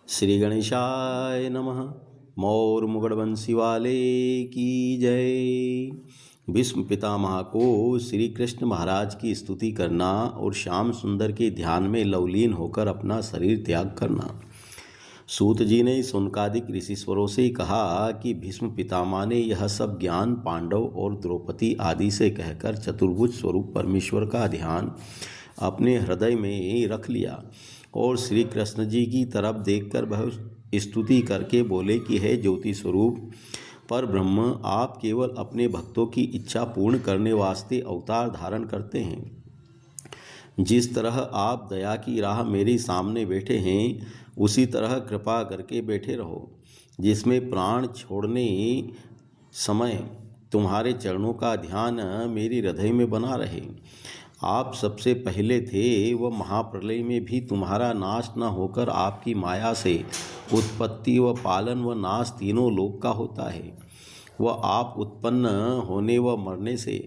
श्री गणेशाय नमः। मौर मुगड़बंसी वाले की जय। भीष्म पितामह को श्री कृष्ण महाराज की स्तुति करना और श्याम सुंदर के ध्यान में लवलीन होकर अपना शरीर त्याग करना। सूत जी ने सुनकादिक ऋषिश्वरों से कहा कि भीष्म पितामह ने यह सब ज्ञान पांडव और द्रौपदी आदि से कहकर चतुर्भुज स्वरूप परमेश्वर का ध्यान अपने हृदय में रख लिया और श्री कृष्ण जी की तरफ देखकर बहुत स्तुति करके बोले कि हे ज्योति स्वरूप पर ब्रह्म, आप केवल अपने भक्तों की इच्छा पूर्ण करने वास्ते अवतार धारण करते हैं। जिस तरह आप दया की राह मेरे सामने बैठे हैं उसी तरह कृपा करके बैठे रहो, जिसमें प्राण छोड़ने समय तुम्हारे चरणों का ध्यान मेरे हृदय में बना रहे। आप सबसे पहले थे, वह महाप्रलय में भी तुम्हारा नाश न होकर आपकी माया से उत्पत्ति व पालन व नाश तीनों लोक का होता है। वह आप उत्पन्न होने व मरने से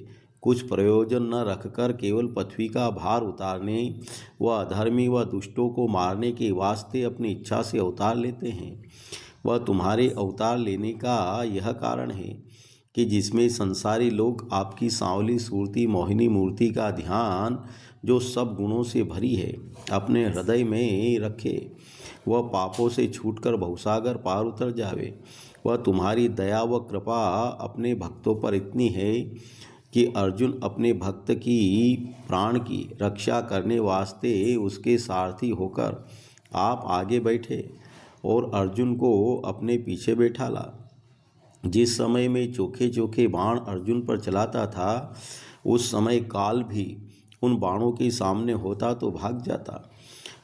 कुछ प्रयोजन न रखकर केवल पृथ्वी का भार उतारने व अधर्मी व दुष्टों को मारने के वास्ते अपनी इच्छा से अवतार लेते हैं। वह तुम्हारे अवतार लेने का यह कारण है कि जिसमें संसारी लोग आपकी सांवली सूरती मोहिनी मूर्ति का ध्यान जो सब गुणों से भरी है अपने हृदय में रखे, वह पापों से छूटकर भवसागर पार उतर जावे। वह तुम्हारी दया व कृपा अपने भक्तों पर इतनी है कि अर्जुन अपने भक्त की प्राण की रक्षा करने वास्ते उसके सारथी होकर आप आगे बैठे और अर्जुन को अपने पीछे बैठा ला। जिस समय में चोखे चोखे बाण अर्जुन पर चलाता था उस समय काल भी उन बाणों के सामने होता तो भाग जाता।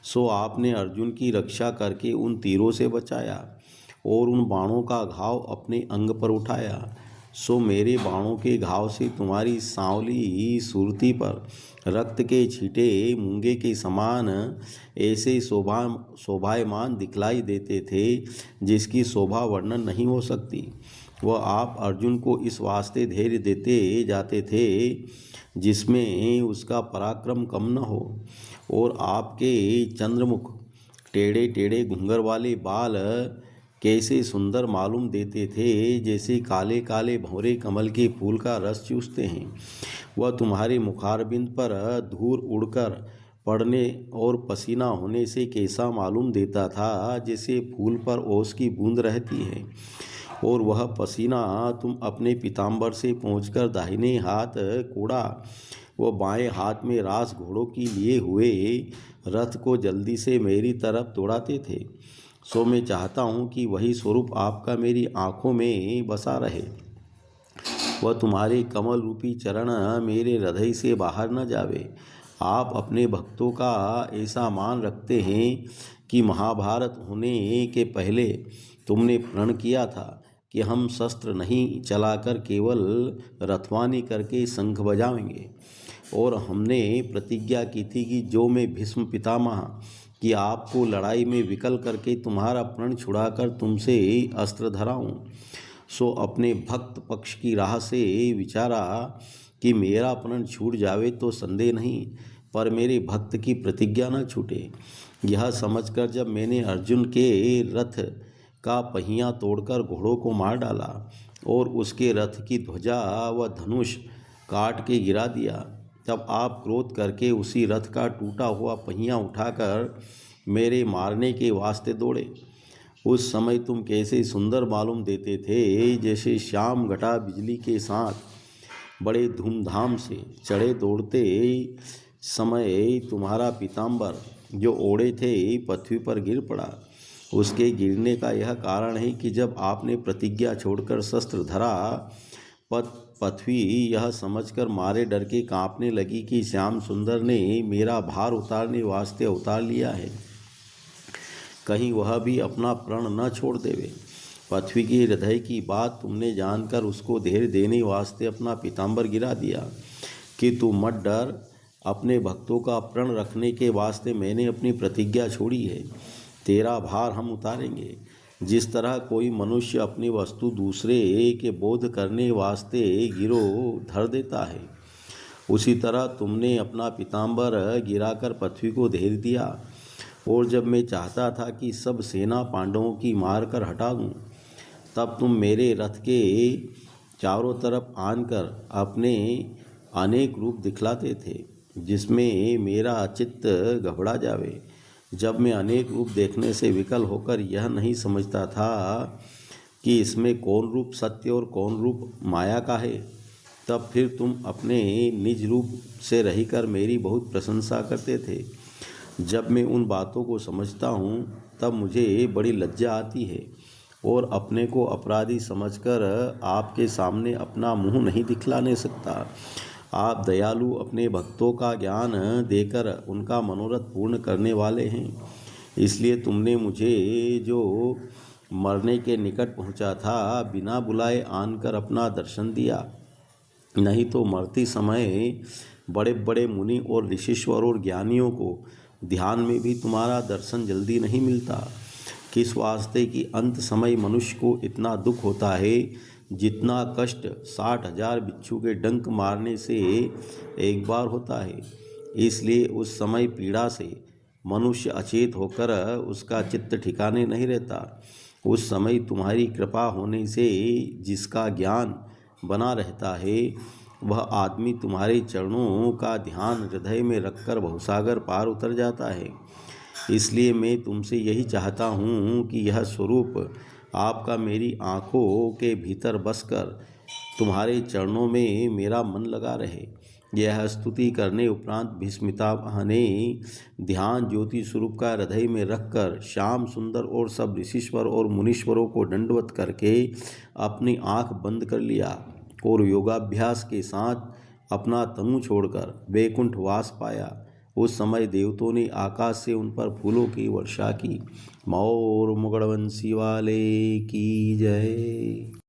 सो आपने अर्जुन की रक्षा करके उन तीरों से बचाया और उन बाणों का घाव अपने अंग पर उठाया। सो मेरे बाणों के घाव से तुम्हारी सांवली सूरती पर रक्त के छींटे मूंगे के समान ऐसे शोभायमान दिखलाई देते थे जिसकी शोभा वर्णन नहीं हो सकती। वह आप अर्जुन को इस वास्ते धैर्य देते जाते थे जिसमें उसका पराक्रम कम न हो, और आपके चंद्रमुख टेढ़े टेढ़े घुंघर वाले बाल कैसे सुंदर मालूम देते थे, जैसे काले काले भंवरे कमल के फूल का रस चूसते हैं। वह तुम्हारे मुखारबिंद पर धूल उड़कर पड़ने और पसीना होने से कैसा मालूम देता था, जैसे फूल पर ओस की बूंद रहती है। और वह पसीना तुम अपने पीताम्बर से पहुँचकर दाहिने हाथ कूड़ा व बाएं हाथ में रास घोड़ों की लिए हुए रथ को जल्दी से मेरी तरफ दौड़ाते थे। सो मैं चाहता हूँ कि वही स्वरूप आपका मेरी आँखों में बसा रहे। वह तुम्हारे कमल रूपी चरण मेरे हृदय से बाहर न जावे। आप अपने भक्तों का ऐसा मान रखते हैं कि महाभारत होने के पहले तुमने प्रण किया था कि हम शस्त्र नहीं चलाकर केवल रथवानी करके शंख बजाएंगे, और हमने प्रतिज्ञा की थी कि जो मैं भीष्म पितामह कि आपको लड़ाई में विकल करके तुम्हारा प्रण छुड़ाकर तुमसे अस्त्र धराऊं। सो अपने भक्त पक्ष की राह से विचारा कि मेरा प्रण छूट जावे तो संदेह नहीं, पर मेरे भक्त की प्रतिज्ञा न छूटे। यह समझकर जब मैंने अर्जुन के रथ का पहिया तोड़कर घोड़ों को मार डाला और उसके रथ की ध्वजा व धनुष काट के गिरा दिया, तब आप क्रोध करके उसी रथ का टूटा हुआ पहिया उठाकर मेरे मारने के वास्ते दौड़े। उस समय तुम कैसे सुंदर मालूम देते थे, जैसे श्याम घटा बिजली के साथ बड़े धूमधाम से चढ़े दौड़ते समय तुम्हारा पीताम्बर जो ओढ़े थे पृथ्वी पर गिर पड़ा। उसके गिरने का यह कारण है कि जब आपने प्रतिज्ञा छोड़कर शस्त्र धरा, पृथ्वी यह समझकर मारे डर के कांपने लगी कि श्याम सुंदर ने मेरा भार उतारने वास्ते अवतार लिया है, कहीं वह भी अपना प्रण न छोड़ देवे। पृथ्वी के हृदय की बात तुमने जानकर उसको धैर्य देने वास्ते अपना पीताम्बर गिरा दिया कि तू मत डर, अपने भक्तों का प्रण रखने के वास्ते मैंने अपनी प्रतिज्ञा छोड़ी है, तेरा भार हम उतारेंगे। जिस तरह कोई मनुष्य अपनी वस्तु दूसरे के बोध करने वास्ते गिरो धर देता है, उसी तरह तुमने अपना पीताम्बर गिराकर पृथ्वी को धैर्य दिया। और जब मैं चाहता था कि सब सेना पांडवों की मार कर हटा दूँ, तब तुम मेरे रथ के चारों तरफ आनकर अपने अनेक रूप दिखलाते थे, जिसमें मेरा चित्त घबरा जावे। जब मैं अनेक रूप देखने से विकल होकर यह नहीं समझता था कि इसमें कौन रूप सत्य और कौन रूप माया का है, तब फिर तुम अपने निज रूप से रहिकर मेरी बहुत प्रशंसा करते थे। जब मैं उन बातों को समझता हूँ, तब मुझे बड़ी लज्जा आती है और अपने को अपराधी समझकर आपके सामने अपना मुंह नहीं दिखलाने सकता। आप दयालु अपने भक्तों का ज्ञान देकर उनका मनोरथ पूर्ण करने वाले हैं, इसलिए तुमने मुझे जो मरने के निकट पहुंचा था बिना बुलाए आनकर अपना दर्शन दिया। नहीं तो मरते समय बड़े बड़े मुनि और ऋषीश्वर और ज्ञानियों को ध्यान में भी तुम्हारा दर्शन जल्दी नहीं मिलता। किस वास्ते कि अंत समय मनुष्य को इतना दुख होता है जितना कष्ट 60,000 बिच्छू के डंक मारने से एक बार होता है। इसलिए उस समय पीड़ा से मनुष्य अचेत होकर उसका चित्त ठिकाने नहीं रहता। उस समय तुम्हारी कृपा होने से जिसका ज्ञान बना रहता है, वह आदमी तुम्हारे चरणों का ध्यान हृदय में रखकर भवसागर पार उतर जाता है। इसलिए मैं तुमसे यही चाहता हूँ कि यह स्वरूप आपका मेरी आँखों के भीतर बसकर तुम्हारे चरणों में मेरा मन लगा रहे। यह स्तुति करने उपरांत भीष्मितामह ने ध्यान ज्योति स्वरूप का हृदय में रखकर श्याम सुंदर और सब ऋषीश्वर और मुनीश्वरों को दंडवत करके अपनी आँख बंद कर लिया और योगाभ्यास के साथ अपना तनु छोड़कर वैकुंठ वास पाया। उस समय देवताओं ने आकाश से उन पर फूलों की वर्षा की। मौर मुगड़वंशी वाले की जय।